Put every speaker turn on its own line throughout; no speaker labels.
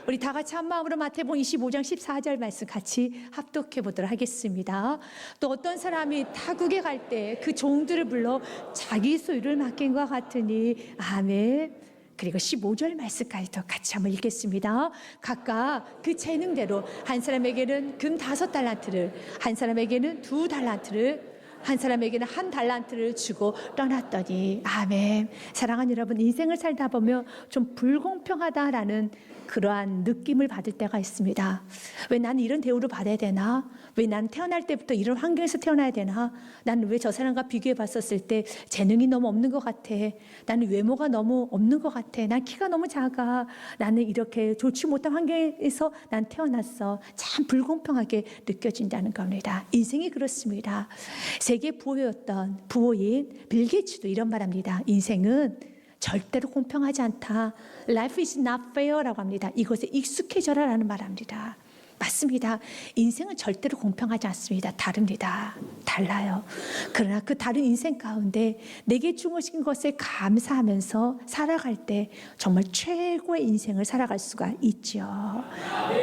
우리 다 같이 한 마음으로 마태복음 25장 14절 말씀 같이 합독해 보도록 하겠습니다. 또 어떤 사람이 타국에 갈 때 그 종들을 불러 자기 소유를 맡긴 것 같으니 아멘. 그리고 15절 말씀까지도 같이 한번 읽겠습니다. 각각 그 재능대로 한 사람에게는 금 5달란트를, 한 사람에게는 2달란트를, 한 사람에게는 1달란트를 주고 떠났더니 아멘. 사랑하는 여러분, 인생을 살다 보면 좀 불공평하다라는 그러한 느낌을 받을 때가 있습니다. 왜 나는 이런 대우를 받아야 되나? 왜 나는 태어날 때부터 이런 환경에서 태어나야 되나? 나는 왜 저 사람과 비교해 봤었을 때 재능이 너무 없는 것 같아. 나는 외모가 너무 없는 것 같아. 난 키가 너무 작아. 나는 이렇게 좋지 못한 환경에서 난 태어났어. 참 불공평하게 느껴진다는 겁니다. 인생이 그렇습니다. 세계 부호였던 부호인 빌 게이츠도 이런 말합니다. 인생은 절대로 공평하지 않다. Life is not fair라고 합니다. 이것에 익숙해져라 라는 말합니다. 맞습니다. 인생은 절대로 공평하지 않습니다. 다릅니다. 달라요. 그러나 그 다른 인생 가운데 내게 주어진 것에 감사하면서 살아갈 때 정말 최고의 인생을 살아갈 수가 있죠.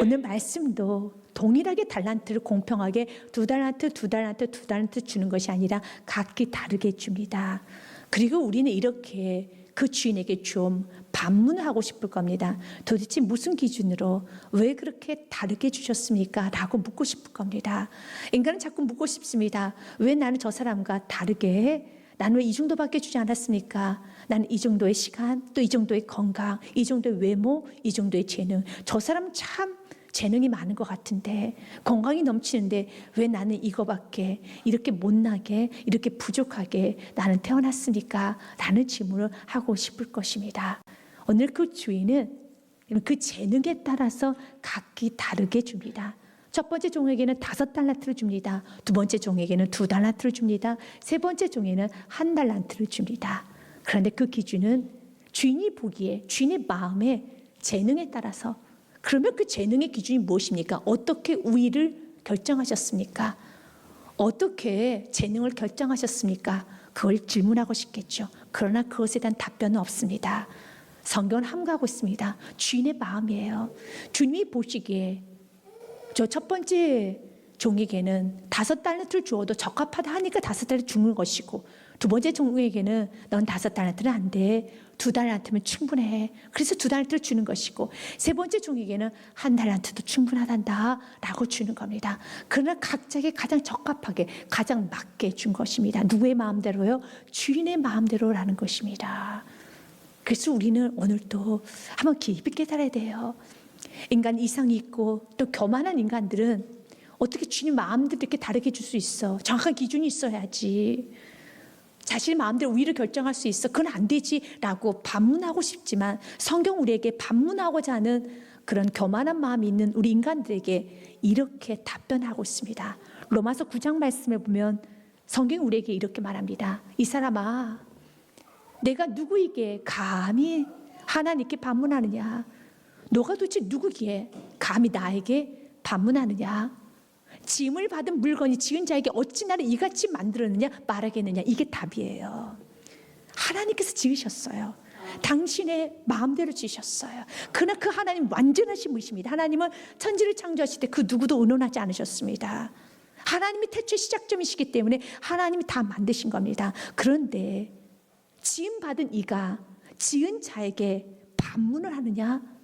오늘 말씀도 동일하게 달란트를 공평하게 2달란트, 2달란트, 2달란트 주는 것이 아니라 각기 다르게 줍니다. 그리고 우리는 이렇게 그 주인에게 좀 반문을 하고 싶을 겁니다. 도대체 무슨 기준으로 왜 그렇게 다르게 주셨습니까? 라고 묻고 싶을 겁니다. 인간은 자꾸 묻고 싶습니다. 왜 나는 저 사람과 다르게, 나는 왜 이 정도밖에 주지 않았습니까? 나는 이 정도의 시간, 또 이 정도의 건강, 이 정도의 외모, 이 정도의 재능. 저 사람은 참 재능이 많은 것 같은데, 건강이 넘치는데 왜 나는 이거밖에 이렇게 못나게, 이렇게 부족하게 나는 태어났습니까? 라는 질문을 하고 싶을 것입니다. 오늘 그 주인은 그 재능에 따라서 각기 다르게 줍니다. 첫 번째 종에게는 5달란트를 줍니다. 두 번째 종에게는 2달란트를 줍니다. 세 번째 종에는 1달란트를 줍니다. 그런데 그 기준은 주인이 보기에, 주인의 마음에, 재능에 따라서. 그러면 그 재능의 기준이 무엇입니까? 어떻게 우위를 결정하셨습니까? 어떻게 재능을 결정하셨습니까? 그걸 질문하고 싶겠죠. 그러나 그것에 대한 답변은 없습니다. 성경은 함구하고 있습니다. 주인의 마음이에요. 주님이 보시기에 저 첫 번째 종에게는 5달란트를 주어도 적합하다 하니까 5달란트 주는 것이고, 두 번째 종에게는 넌 5달란트는 안 돼. 2달란트면 충분해. 그래서 2달란트를 주는 것이고, 세 번째 종에게는 1달란트도 충분하단다 라고 주는 겁니다. 그러나 각자에게 가장 적합하게, 가장 맞게 준 것입니다. 누구의 마음대로요? 주인의 마음대로라는 것입니다. 그래서 우리는 오늘도 한번 깊이 깨달아야 돼요. 인간 이상이 있고 또 교만한 인간들은 어떻게 주님 마음대로 이렇게 다르게 줄 수 있어? 정확한 기준이 있어야지. 자신의 마음대로 우위를 결정할 수 있어. 그건 안 되지 라고 반문하고 싶지만, 성경 우리에게 반문하고자 하는 그런 교만한 마음이 있는 우리 인간들에게 이렇게 답변하고 있습니다. 로마서 9장 말씀에 보면 성경 우리에게 이렇게 말합니다. 이 사람아, 내가 누구에게 감히 하나님께 반문하느냐? 너가 도대체 누구기에 감히 나에게 반문하느냐? 지음을 받은 물건이 지은 자에게 어찌 나를 이같이 만들었느냐 말하겠느냐. 이게 답이에요. 하나님께서 지으셨어요. 당신의 마음대로 지으셨어요. 그러나 그 하나님 완전하신 분이십니다. 하나님은 천지를 창조하실 때 그 누구도 의논하지 않으셨습니다. 하나님이 태초의 시작점이시기 때문에 하나님이 다 만드신 겁니다. 그런데 지음 받은 이가 지은 자에게 반문을 하느냐?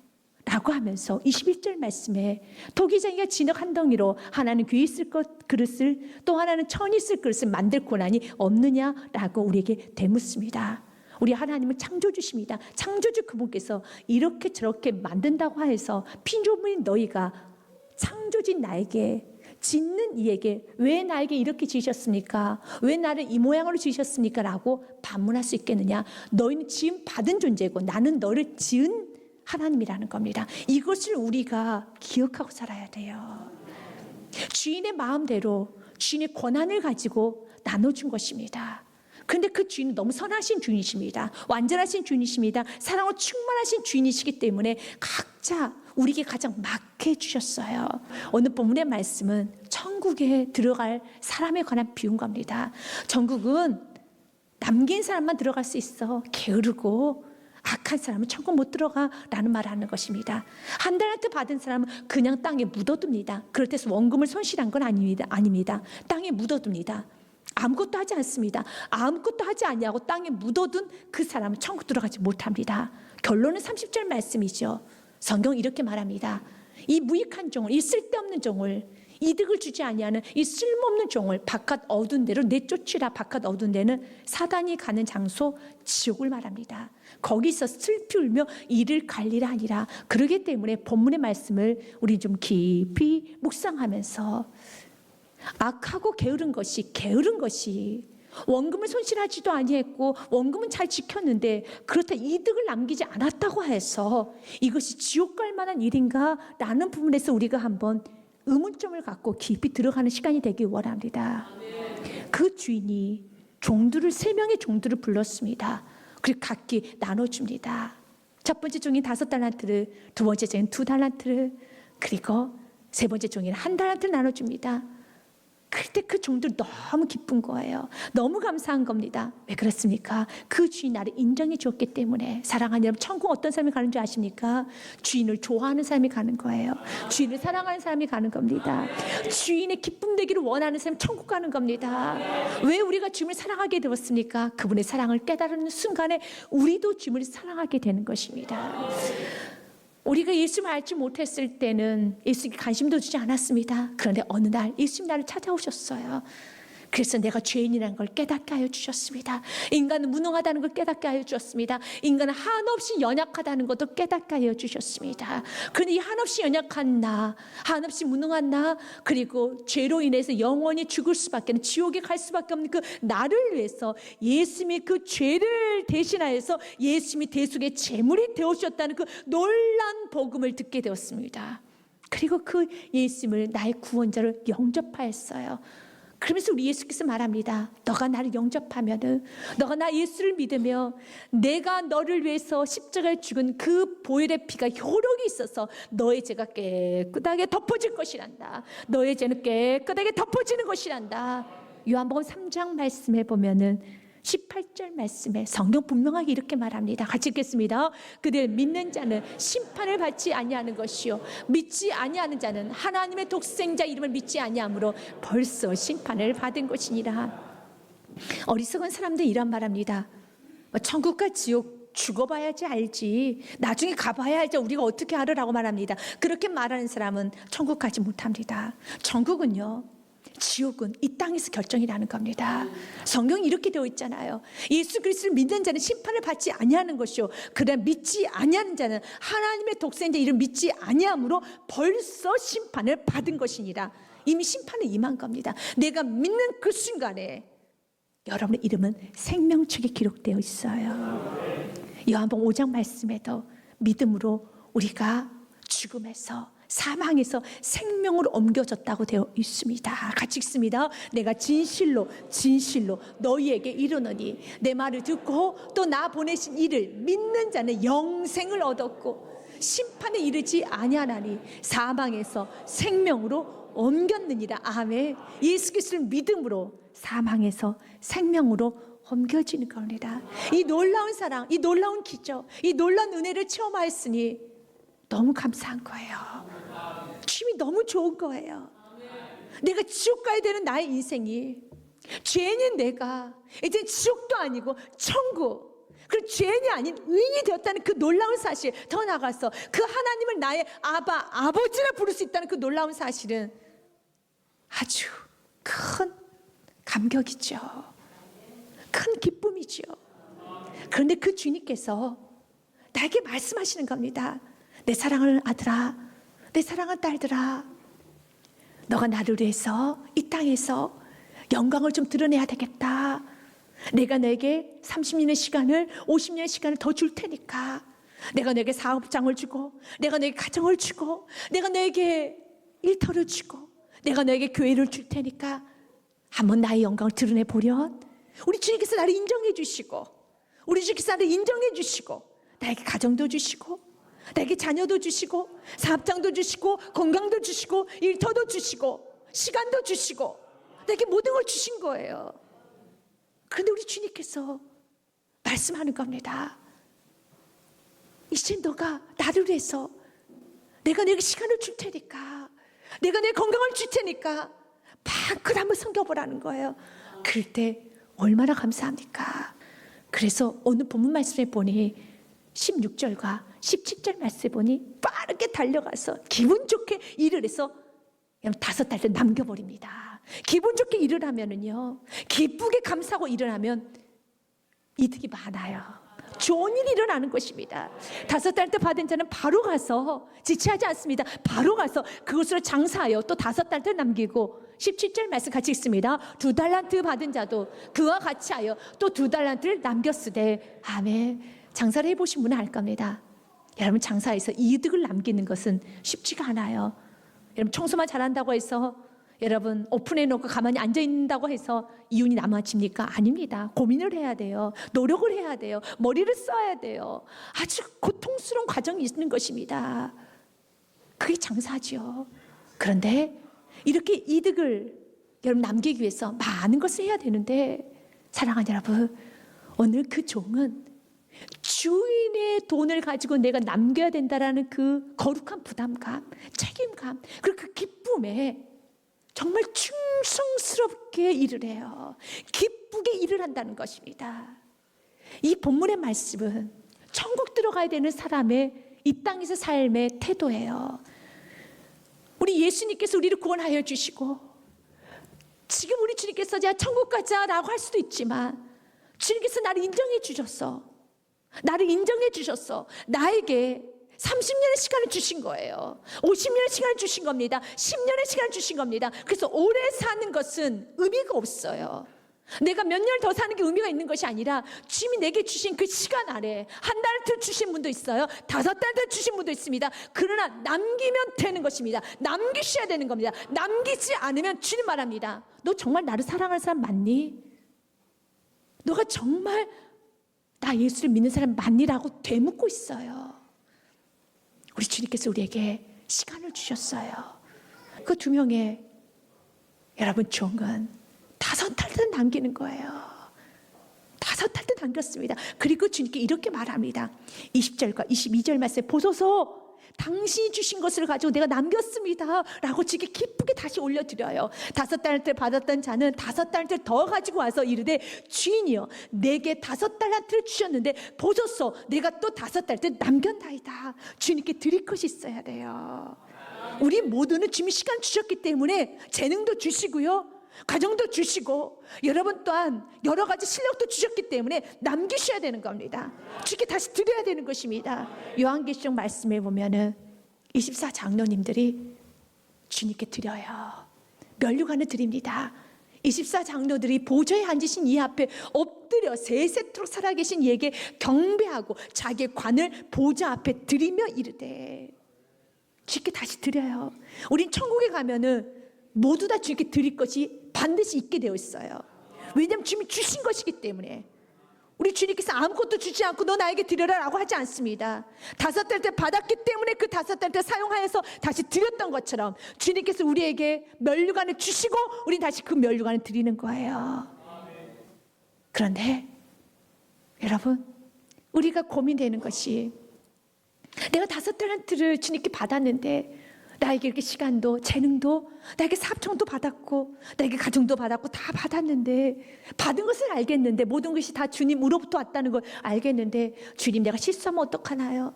라고 하면서 21절 말씀에 토기장이가 진흙 한 덩이로 하나는 귀 있을 것 그릇을, 또 하나는 천이 있을 그릇을 만들 권한이 없느냐라고 우리에게 되묻습니다. 우리 하나님은 창조주십니다. 창조주 그분께서 이렇게 저렇게 만든다고 해서 피조물인 너희가 창조진 나에게, 짓는 이에게 왜 나에게 이렇게 지으셨습니까? 왜 나를 이 모양으로 지으셨습니까? 라고 반문할 수 있겠느냐? 너희는 지음 받은 존재고 나는 너를 지은 하나님이라는 겁니다. 이것을 우리가 기억하고 살아야 돼요. 주인의 마음대로 주인의 권한을 가지고 나눠준 것입니다. 그런데 그 주인은 너무 선하신 주인이십니다. 완전하신 주인이십니다. 사랑으로 충만하신 주인이시기 때문에 각자 우리에게 가장 맞게 해주셨어요. 오늘 본문의 말씀은 천국에 들어갈 사람에 관한 비유인 겁니다. 천국은 남긴 사람만 들어갈 수 있어. 게으르고 악한 사람은 천국 못 들어가라는 말을 하는 것입니다. 한 달란트 받은 사람은 그냥 땅에 묻어둡니다. 그럴 때 원금을 손실한 건 아닙니다. 땅에 묻어둡니다. 아무것도 하지 않습니다. 아무것도 하지 아니하고 땅에 묻어둔 그 사람은 천국 들어가지 못합니다. 결론은 30절 말씀이죠. 성경 이렇게 말합니다. 이 무익한 종을, 이 쓸데없는 종을, 이득을 주지 아니하는 이 쓸모없는 종을 바깥 어두운 데로 내쫓으라. 바깥 어두운 데는 사단이 가는 장소, 지옥을 말합니다. 거기서 슬피 울며 이를 갈리라 하니라. 그러기 때문에 본문의 말씀을 우리 좀 깊이 묵상하면서 악하고 게으른 것이 원금을 손실하지도 아니했고 원금은 잘 지켰는데 그렇다 이득을 남기지 않았다고 해서 이것이 지옥 갈 만한 일인가? 라는 부분에서 우리가 한번 의문점을 갖고 깊이 들어가는 시간이 되길 원합니다. 그 주인이 종들을 3명의 종들을 불렀습니다. 그리고 각기 나눠줍니다. 첫 번째 종인 5달란트를, 두 번째 종인 2달란트를, 그리고 세 번째 종인 1달란트를 나눠줍니다. 그때 그 종들 너무 기쁜 거예요. 너무 감사한 겁니다. 왜 그렇습니까? 그 주인 나를 인정해 주었기 때문에. 사랑하는 여러분, 천국 어떤 사람이 가는 줄 아십니까? 주인을 좋아하는 사람이 가는 거예요. 주인을 사랑하는 사람이 가는 겁니다. 주인의 기쁨 되기를 원하는 사람이 천국 가는 겁니다. 왜 우리가 주님을 사랑하게 되었습니까? 그분의 사랑을 깨달은 순간에 우리도 주님을 사랑하게 되는 것입니다. 우리가 예수를 알지 못했을 때는 예수께 관심도 주지 않았습니다. 그런데 어느 날 예수님 나를 찾아오셨어요. 그래서 내가 죄인이라는 걸 깨닫게 하여 주셨습니다. 인간은 무능하다는 걸 깨닫게 하여 주셨습니다. 인간은 한없이 연약하다는 것도 깨닫게 하여 주셨습니다. 그런데 이 한없이 연약한 나, 한없이 무능한 나, 그리고 죄로 인해서 영원히 죽을 수밖에 없는, 지옥에 갈 수밖에 없는 그 나를 위해서 예수님이 그 죄를 대신하여서 예수님이 대속의 제물이 되어주셨다는 그 놀라운 복음을 듣게 되었습니다. 그리고 그 예수님을 나의 구원자로 영접하였어요. 그러면서 우리 예수께서 말합니다. 너가 나를 영접하면은, 너가 나 예수를 믿으며 내가 너를 위해서 십자가에 죽은 그 보혈의 피가 효력이 있어서 너의 죄가 깨끗하게 덮어질 것이란다. 너의 죄는 깨끗하게 덮어지는 것이란다. 요한복음 3장 말씀에 보면은 18절 말씀에 성경 분명하게 이렇게 말합니다. 같이 읽겠습니다. 그들 믿는 자는 심판을 받지 아니하는 것이요 믿지 아니하는 자는 하나님의 독생자 이름을 믿지 아니하므로 벌써 심판을 받은 것이니라. 어리석은 사람들 이런 말합니다. 천국과 지옥 죽어봐야지 알지, 나중에 가봐야 알지, 우리가 어떻게 알으라고 말합니다. 그렇게 말하는 사람은 천국 가지 못합니다. 천국은요, 지옥은 이 땅에서 결정이라는 겁니다. 성경이 이렇게 되어 있잖아요. 예수 그리스도를 믿는 자는 심판을 받지 아니하는 것이요 그러나 믿지 아니하는 자는 하나님의 독생자 이름 믿지 아니함으로 벌써 심판을 받은 것이니라. 이미 심판은 임한 겁니다. 내가 믿는 그 순간에 여러분의 이름은 생명책에 기록되어 있어요. 요한복음 5장 말씀에도 믿음으로 우리가 죽음에서 사망에서 생명으로 옮겨졌다고 되어 있습니다. 같이 읽습니다. 내가 진실로 너희에게 이르노니 내 말을 듣고 또 나 보내신 이를 믿는 자는 영생을 얻었고 심판에 이르지 아니하나니 사망에서 생명으로 옮겼느니라. 아멘. 예수 그리스도를 믿음으로 사망에서 생명으로 옮겨지는 겁니다. 이 놀라운 사랑, 이 놀라운 기적, 이 놀라운 은혜를 체험하였으니 너무 감사한 거예요. 주님이 너무 좋은 거예요. 내가 지옥 가야 되는 나의 인생이, 죄인인 내가 이제 지옥도 아니고 천국, 그리고 죄인이 아닌 의인이 되었다는 그 놀라운 사실, 더 나아가서 그 하나님을 나의 아버지라 부를 수 있다는 그 놀라운 사실은 아주 큰 감격이죠. 큰 기쁨이죠. 그런데 그 주님께서 나에게 말씀하시는 겁니다. 내 사랑하는 아들아, 내 사랑하는 딸들아, 너가 나를 위해서 이 땅에서 영광을 좀 드러내야 되겠다. 내가 너에게 30년의 시간을, 50년의 시간을 더 줄 테니까, 내가 너에게 사업장을 주고, 내가 너에게 가정을 주고, 내가 너에게 일터를 주고, 내가 너에게 교회를 줄 테니까 한번 나의 영광을 드러내 보련. 우리 주님께서 나를 인정해 주시고, 우리 주님께서 나를 인정해 주시고, 나에게 가정도 주시고, 나에게 자녀도 주시고, 사업장도 주시고, 건강도 주시고, 일터도 주시고, 시간도 주시고, 나에게 모든 걸 주신 거예요. 그런데 우리 주님께서 말씀하는 겁니다. 이제 너가 나를 위해서 내가 내게 시간을 줄 테니까, 내가 내 건강을 줄 테니까 마음껏 한번 섬겨보라는 거예요. 그럴 때 얼마나 감사합니까? 그래서 오늘 본문 말씀에 보니 16절과 17절 말씀에 보니 빠르게 달려가서 기분 좋게 일을 해서 5달을 남겨버립니다. 기분 좋게 일을 하면은요, 기쁘게 감사하고 일을 하면 이득이 많아요. 좋은 일이 일어나는 것입니다. 5달란트 받은 자는 바로 가서, 지체하지 않습니다. 바로 가서 그것으로 장사하여 또 5달란트를 남기고, 17절 말씀 같이 읽습니다. 2달란트 받은 자도 그와 같이 하여 또 2달란트를 남겼으되. 아멘. 장사를 해보신 분은 알 겁니다. 여러분, 장사에서 이득을 남기는 것은 쉽지가 않아요. 여러분, 청소만 잘한다고 해서, 여러분 오픈해 놓고 가만히 앉아 있는다고 해서 이윤이 남아집니까? 아닙니다. 고민을 해야 돼요. 노력을 해야 돼요. 머리를 써야 돼요. 아주 고통스러운 과정이 있는 것입니다. 그게 장사죠. 그런데 이렇게 이득을 여러분 남기기 위해서 많은 것을 해야 되는데, 사랑하는 여러분, 오늘 그 종은 주인의 돈을 가지고 내가 남겨야 된다라는 그 거룩한 부담감, 책임감, 그리고 그 기쁨에 정말 충성스럽게 일을 해요. 기쁘게 일을 한다는 것입니다. 이 본문의 말씀은 천국 들어가야 되는 사람의 이 땅에서 삶의 태도예요. 우리 예수님께서 우리를 구원하여 주시고, 지금 우리 주님께서 야 천국 가자라고 할 수도 있지만, 주님께서 나를 인정해 주셨어. 나를 인정해 주셨어. 나에게 30년의 시간을 주신 거예요. 50년의 시간을 주신 겁니다. 10년의 시간을 주신 겁니다. 그래서 오래 사는 것은 의미가 없어요. 내가 몇 년 더 사는 게 의미가 있는 것이 아니라, 주님이 내게 주신 그 시간 안에 한 달을 주신 분도 있어요. 5달을 주신 분도 있습니다. 그러나 남기면 되는 것입니다. 남기셔야 되는 겁니다. 남기지 않으면 주님 말합니다. 너 정말 나를 사랑하는 사람 맞니? 너가 정말 나 예수를 믿는 사람 맞니라고 되묻고 있어요. 우리 주님께서 우리에게 시간을 주셨어요. 그 2명의 여러분 종은 5달을 남기는 거예요. 5달을 남겼습니다. 그리고 주님께 이렇게 말합니다. 20절과 22절 말씀에 보소서, 당신이 주신 것을 가지고 내가 남겼습니다 라고 주께 기쁘게 다시 올려드려요. 5달란트를 받았던 자는 5달란트를 더 가지고 와서 이르되, 주인이여 내게 5달란트를 주셨는데 보소서, 내가 또 5달란트를 남겼나이다. 주님께 드릴 것이 있어야 돼요. 우리 모두는 주님이 시간 주셨기 때문에 재능도 주시고요, 가정도 주시고, 여러분 또한 여러 가지 실력도 주셨기 때문에 남기셔야 되는 겁니다. 주께 다시 드려야 되는 것입니다. 요한계시록 말씀에 보면은 24장로님들이 주님께 드려요. 면류관을 드립니다. 24장로들이 보좌에 앉으신 이 앞에 엎드려 세세토록 살아계신 이에게 경배하고 자기의 관을 보좌 앞에 드리며 이르되, 주께 다시 드려요. 우린 천국에 가면은 모두 다 주님께 드릴 것이 반드시 있게 되어 있어요. 왜냐하면 주님이 주신 것이기 때문에. 우리 주님께서 아무것도 주지 않고 너 나에게 드려라 라고 하지 않습니다. 5달란트 받았기 때문에 그 5달란트 사용하여서 다시 드렸던 것처럼, 주님께서 우리에게 면류관을 주시고 우린 다시 그 면류관을 드리는 거예요. 그런데 여러분, 우리가 고민되는 것이, 내가 5달란트를 주님께 받았는데 나에게 이렇게 시간도 재능도, 나에게 사업청도 받았고 나에게 가정도 받았고 다 받았는데, 받은 것을 알겠는데, 모든 것이 다 주님으로부터 왔다는 걸 알겠는데, 주님 내가 실수하면 어떡하나요?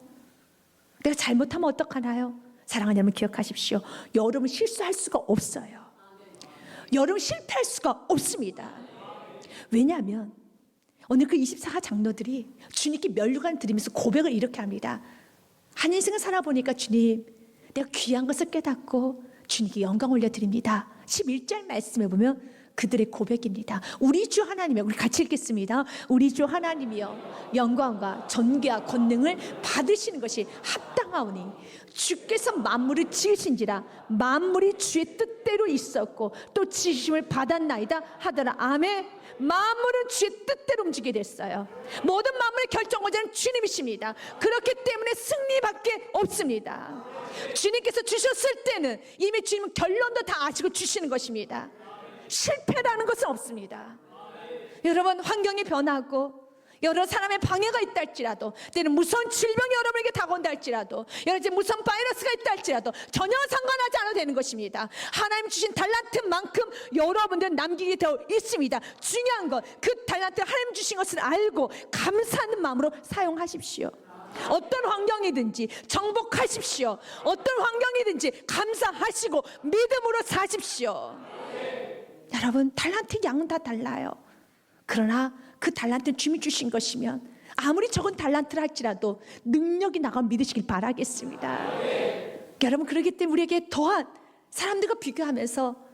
내가 잘못하면 어떡하나요? 사랑하는 여러분, 기억하십시오. 여러분 실수할 수가 없어요. 여러분 실패할 수가 없습니다. 왜냐하면 오늘 그 24장로들이 주님께 면류관을 드리면서 고백을 이렇게 합니다. 한 인생을 살아보니까 주님, 내가 귀한 것을 깨닫고 주님께 영광 올려드립니다. 11절 말씀에 보면 그들의 고백입니다. 우리 주 하나님이여, 우리 같이 읽겠습니다. 우리 주 하나님이여, 영광과 존귀와 권능을 받으시는 것이 합당하오니 주께서 만물을 지으신지라 만물이 주의 뜻대로 있었고 또 지으심을 받았나이다 하더라. 아멘. 만물은 주의 뜻대로 움직이게 됐어요. 모든 만물의 결정권자는 주님이십니다. 그렇기 때문에 승리밖에 없습니다. 주님께서 주셨을 때는 이미 주님은 결론도 다 아시고 주시는 것입니다. 실패라는 것은 없습니다. 여러분, 환경이 변하고 여러 사람의 방해가 있다 할지라도, 때는 무서운 질병이 여러분에게 다가온다 할지라도, 여러 가지 무서운 바이러스가 있다 할지라도 전혀 상관하지 않아도 되는 것입니다. 하나님 주신 달란트만큼 여러분들 남기게 되어 있습니다. 중요한 건 그 달란트 하나님 주신 것을 알고 감사하는 마음으로 사용하십시오. 어떤 환경이든지 정복하십시오. 어떤 환경이든지 감사하시고 믿음으로 사십시오. 여러분, 달란트 양은 다 달라요. 그러나 그 달란트는 주님이 주신 것이면 아무리 적은 달란트를 할지라도 능력이 나가면 믿으시길 바라겠습니다. 여러분, 그렇기 때문에 우리에게 더한 사람들과 비교하면서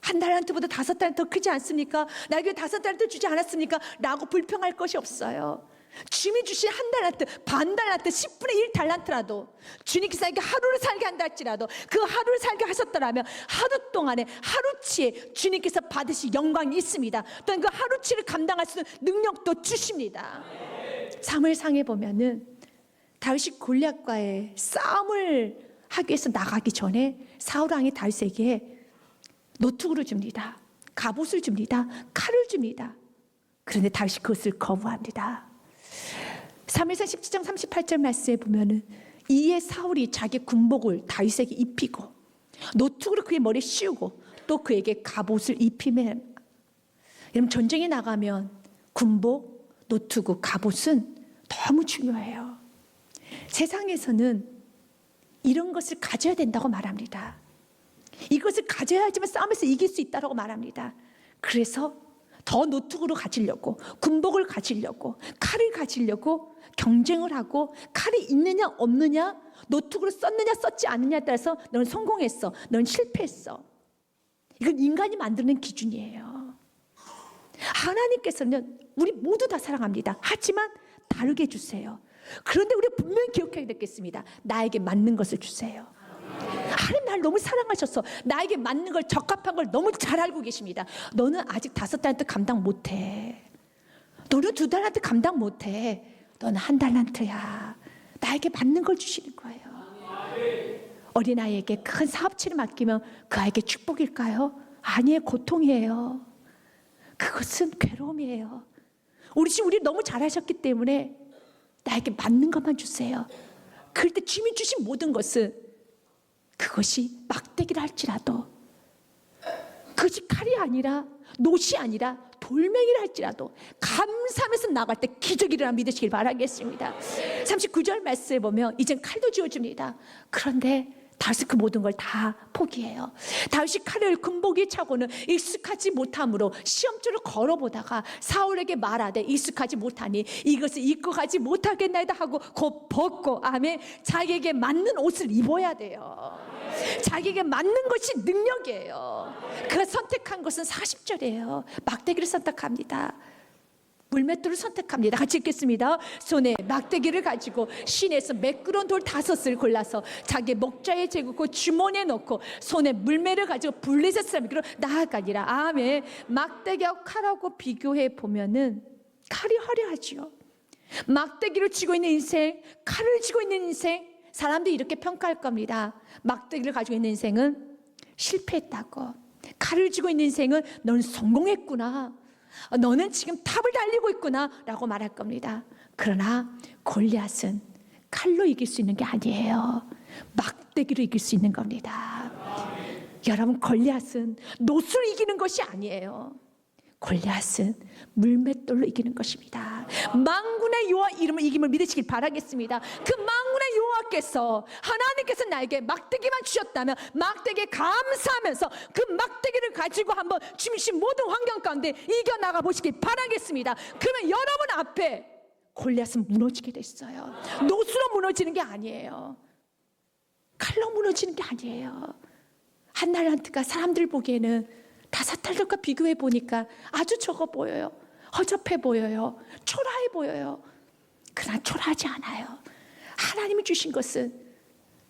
한 달란트보다 5달란트 더 크지 않습니까? 나에게 5달란트 주지 않았습니까? 라고 불평할 것이 없어요. 주님이 주신 한 달란트, 반 달란트, 10분의 1 달란트라도 주님께서 나에게 하루를 살게 한다 할지라도 그 하루를 살게 하셨더라면 하루 동안에 하루치에 주님께서 받으실 영광이 있습니다. 또한 그 하루치를 감당할 수 있는 능력도 주십니다. 사무엘상에 보면은 다윗이 골리앗과의 싸움을 하기 위해서 나가기 전에 사울 왕이 다윗에게 노트구를 줍니다. 갑옷을 줍니다. 칼을 줍니다. 그런데 다윗이 그것을 거부합니다. 사무엘상 17장 38절 말씀에 보면은 이에 사울이 자기 군복을 다윗에게 입히고 노트구를 그의 머리에 씌우고 또 그에게 갑옷을 입히매. 여러분, 전쟁에 나가면 군복, 노트구, 갑옷은 너무 중요해요. 세상에서는 이런 것을 가져야 된다고 말합니다. 이것을 가져야지만 싸움에서 이길 수 있다고 말합니다. 그래서 더 노트구를 가지려고, 군복을 가지려고, 칼을 가지려고 경쟁을 하고, 칼이 있느냐 없느냐, 노트구를 썼느냐 썼지 않느냐에 따라서 너는 성공했어, 너는 실패했어. 이건 인간이 만드는 기준이에요. 하나님께서는 우리 모두 다 사랑합니다. 하지만 다르게 주세요. 그런데 우리 분명히 기억해야 되겠습니다. 나에게 맞는 것을 주세요. 하나님 날 너무 사랑하셔서 나에게 맞는 걸, 적합한 걸 너무 잘 알고 계십니다. 너는 아직 5달란트 감당 못해. 너는 2달란트 감당 못해. 너는 1달란트야. 나에게 맞는 걸 주시는 거예요. 어린아이에게 큰 사업체를 맡기면 그 아이에게 축복일까요? 아니에요. 고통이에요. 그것은 괴로움이에요. 우리 지금 우리 너무 잘하셨기 때문에 나에게 맞는 것만 주세요. 그럴 때 주님이 주신 모든 것은, 그것이 막대기를 할지라도, 그것이 칼이 아니라 노시 아니라 돌멩이를 할지라도 감사하면서 나갈 때 기적이 일어나 믿으시길 바라겠습니다. 39절 말씀에 보면 이젠 칼도 쥐어줍니다. 그런데 다윗은 그 모든 걸 다 포기해요. 다윗이 칼을 군복에 차고는 익숙하지 못함으로 시험줄을 걸어보다가 사울에게 말하되 익숙하지 못하니 이것을 입고 가지 못하겠나이다 하고 곧 벗고, 아멘, 자기에게 맞는 옷을 입어야 돼요. 자기에게 맞는 것이 능력이에요. 그가 선택한 것은 40절이에요. 막대기를 선택합니다. 물맷돌을 선택합니다. 같이 읽겠습니다. 손에 막대기를 가지고 시내에서 매끄러운 돌 5을 골라서 자기 목자에 재고 주머니에 넣고 손에 물매를 가지고 블레셋 사람에게로 나아가니라. 아멘. 막대기하고 칼하고 비교해 보면은 칼이 화려하지요. 막대기를 쥐고 있는 인생, 칼을 쥐고 있는 인생, 사람들이 이렇게 평가할 겁니다. 막대기를 가지고 있는 인생은 실패했다고, 칼을 쥐고 있는 인생은 넌 성공했구나, 너는 지금 탑을 달리고 있구나 라고 말할 겁니다. 그러나 골리앗은 칼로 이길 수 있는 게 아니에요. 막대기로 이길 수 있는 겁니다. 여러분, 골리앗은 노수로 이기는 것이 아니에요. 골리앗은 물맷돌로 이기는 것입니다. 만군의 여호와 이름을 이김을 믿으시길 바라겠습니다. 그 만군의 여호와께서, 하나님께서 나에게 막대기만 주셨다면 막대기에 감사하면서 그 막대기를 가지고 한번 주신 모든 환경 가운데 이겨나가 보시길 바라겠습니다. 그러면 여러분 앞에 골리앗은 무너지게 됐어요. 노수로 무너지는 게 아니에요. 칼로 무너지는 게 아니에요. 한 달란트가 사람들 보기에는 5달란트과 비교해 보니까 아주 적어 보여요. 허접해 보여요. 초라해 보여요. 그러나 초라하지 않아요. 하나님이 주신 것은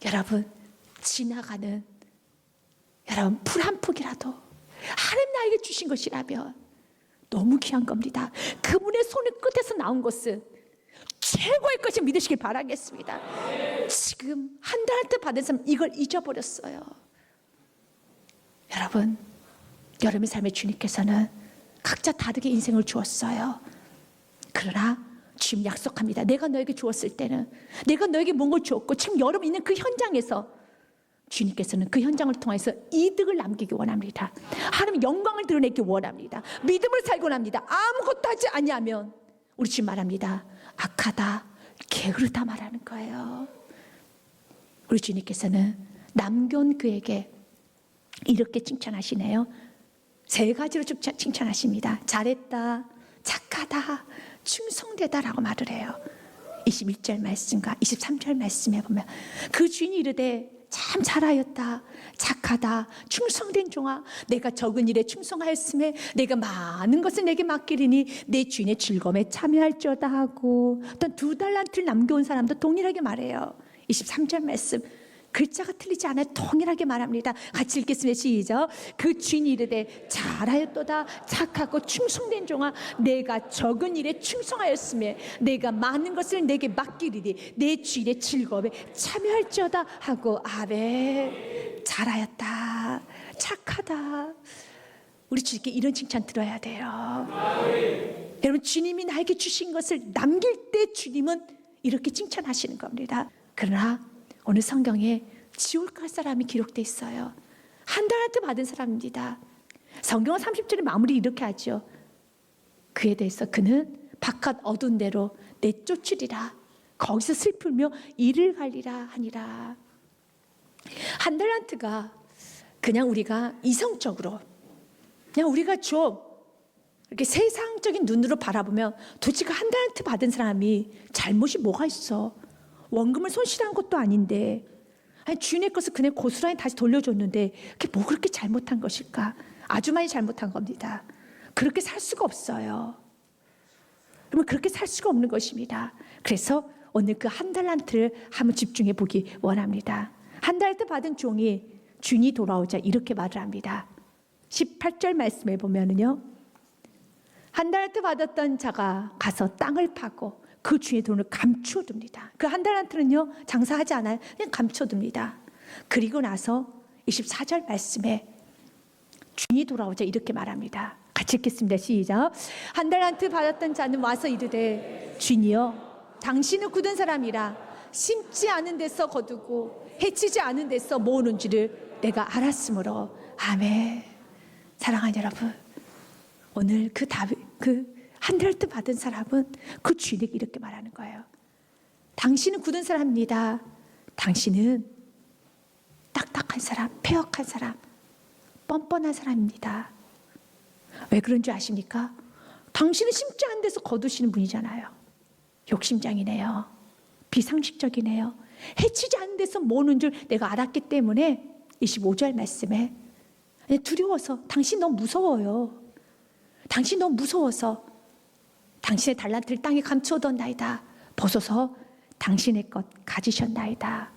여러분, 지나가는, 여러분, 풀 한 폭이라도 하나님 나에게 주신 것이라면 너무 귀한 겁니다. 그분의 손의 끝에서 나온 것은 최고의 것을 믿으시길 바라겠습니다. 지금 한 달란트 받은 사람 이걸 잊어버렸어요. 여러분, 여러분의 삶의 주님께서는 각자 다르게 인생을 주었어요. 그러나 주님 약속합니다. 내가 너에게 주었을 때는, 내가 너에게 뭔가 주었고 지금 여러분 있는 그 현장에서 주님께서는 그 현장을 통해서 이득을 남기기 원합니다. 하나님 영광을 드러내기 원합니다. 믿음을 살고 납니다. 아무것도 하지 아니하면 우리 주님 말합니다. 악하다, 게으르다 말하는 거예요. 우리 주님께서는 남겨온 그에게 이렇게 칭찬하시네요. 3가지로 칭찬하십니다. 잘했다, 착하다, 충성되다라고 말을 해요. 21절 말씀과 23절 말씀에 보면 그 주인이 이르되 참 잘하였다, 착하다, 충성된 종아, 내가 적은 일에 충성하였음에 내가 많은 것을 내게 맡기리니 내 주인의 즐거움에 참여할지어다 하고, 어떤 2달란트를 남겨온 사람도 동일하게 말해요. 23절 말씀 글자가 틀리지 않아요. 동일하게 말합니다. 같이 읽겠습니다. 시작. 그 주인이 이르되 잘하였도다, 착하고 충성된 종아, 내가 적은 일에 충성하였음에 내가 많은 것을 내게 맡기리니 내 주인의 즐거움에 참여할지어다 하고. 아멘. 잘하였다, 착하다. 우리 주님께 이런 칭찬 들어야 돼요. 여러분, 주님이 나에게 주신 것을 남길 때 주님은 이렇게 칭찬하시는 겁니다. 그러나 오늘 성경에 지옥 갈 사람이 기록되어 있어요. 1달란트 받은 사람입니다. 성경은 30절에 마무리 이렇게 하죠. 그에 대해서 그는 바깥 어두운 데로 내쫓으리라, 거기서 슬프며 이를 갈리라 하니라. 1달란트가 그냥 우리가 이성적으로, 그냥 우리가 좀 이렇게 세상적인 눈으로 바라보면 도대체 1달란트 받은 사람이 잘못이 뭐가 있어? 원금을 손실한 것도 아닌데, 아니 주인의 것을 그냥 고스란히 다시 돌려줬는데 그게 뭐 그렇게 잘못한 것일까? 아주 많이 잘못한 겁니다. 그렇게 살 수가 없어요. 그러면 그렇게 살 수가 없는 것입니다. 그래서 오늘 그 1달란트를 한번 집중해 보기 원합니다. 1달란트 받은 종이 주인이 돌아오자 이렇게 말을 합니다. 18절 말씀에 보면은요, 1달란트 받았던 자가 가서 땅을 파고 그 주인의 돈을 감춰둡니다. 그 1달란트는요 장사하지 않아요. 그냥 감춰둡니다. 그리고 나서 24절 말씀에 주인이 돌아오자 이렇게 말합니다. 같이 읽겠습니다. 시작. 1달란트 받았던 자는 와서 이르되 주인이여, 당신은 굳은 사람이라 심지 않은 데서 거두고 해치지 않은 데서 모으는 줄을 내가 알았으므로. 아멘. 사랑하는 여러분, 오늘 그 1달란트 받은 사람은 그 주인에게 이렇게 말하는 거예요. 당신은 굳은 사람입니다. 당신은 딱딱한 사람, 폐역한 사람, 뻔뻔한 사람입니다. 왜 그런 줄 아십니까? 당신은 심지 않은 데서 거두시는 분이잖아요. 욕심장이네요. 비상식적이네요. 해치지 않은 데서 모으는 줄 내가 알았기 때문에 25절 말씀에 두려워서, 당신 너무 무서워요. 당신 너무 무서워서 당신의 달란트를 땅에 감추어뒀나이다. 벗어서 당신의 것 가지셨나이다.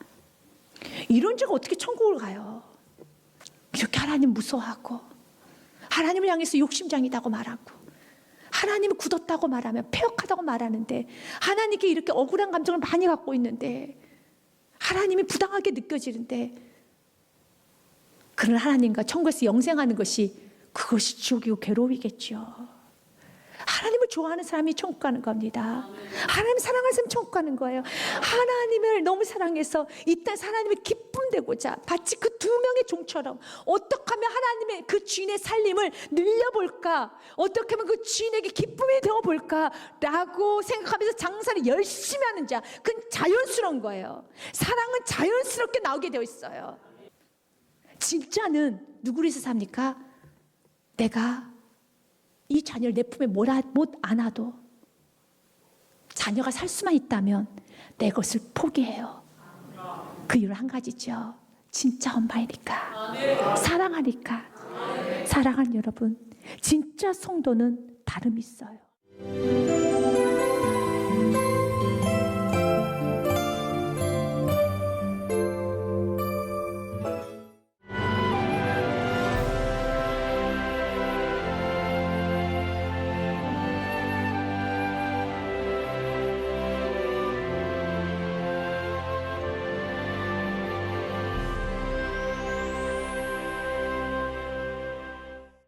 이런 자가 어떻게 천국을 가요? 이렇게 하나님 무서워하고, 하나님을 향해서 욕심장이다고 말하고, 하나님을 굳었다고 말하면 폐역하다고 말하는데, 하나님께 이렇게 억울한 감정을 많이 갖고 있는데, 하나님이 부당하게 느껴지는데, 그런 하나님과 천국에서 영생하는 것이, 그것이 지옥이고 괴로움이겠죠. 하나님을 좋아하는 사람이 천국 가는 겁니다. 하나님 사랑하는 사람이 천국 가는 거예요. 하나님을 너무 사랑해서 이 땅 하나님의 기쁨 되고자, 마치 그 2명의 종처럼 어떻게 하면 하나님의 그 주인의 살림을 늘려볼까, 어떻게 하면 그 주인에게 기쁨이 되어볼까 라고 생각하면서 장사를 열심히 하는 자, 그건 자연스러운 거예요. 사랑은 자연스럽게 나오게 되어 있어요. 진짜는 누구를 위해서 삽니까? 내가 이 자녀를 내 품에 못 안아도 자녀가 살 수만 있다면 내 것을 포기해요. 그 이유는 한 가지죠. 진짜 엄마이니까, 사랑하니까. 사랑하는 여러분, 진짜 성도는 다름이 있어요.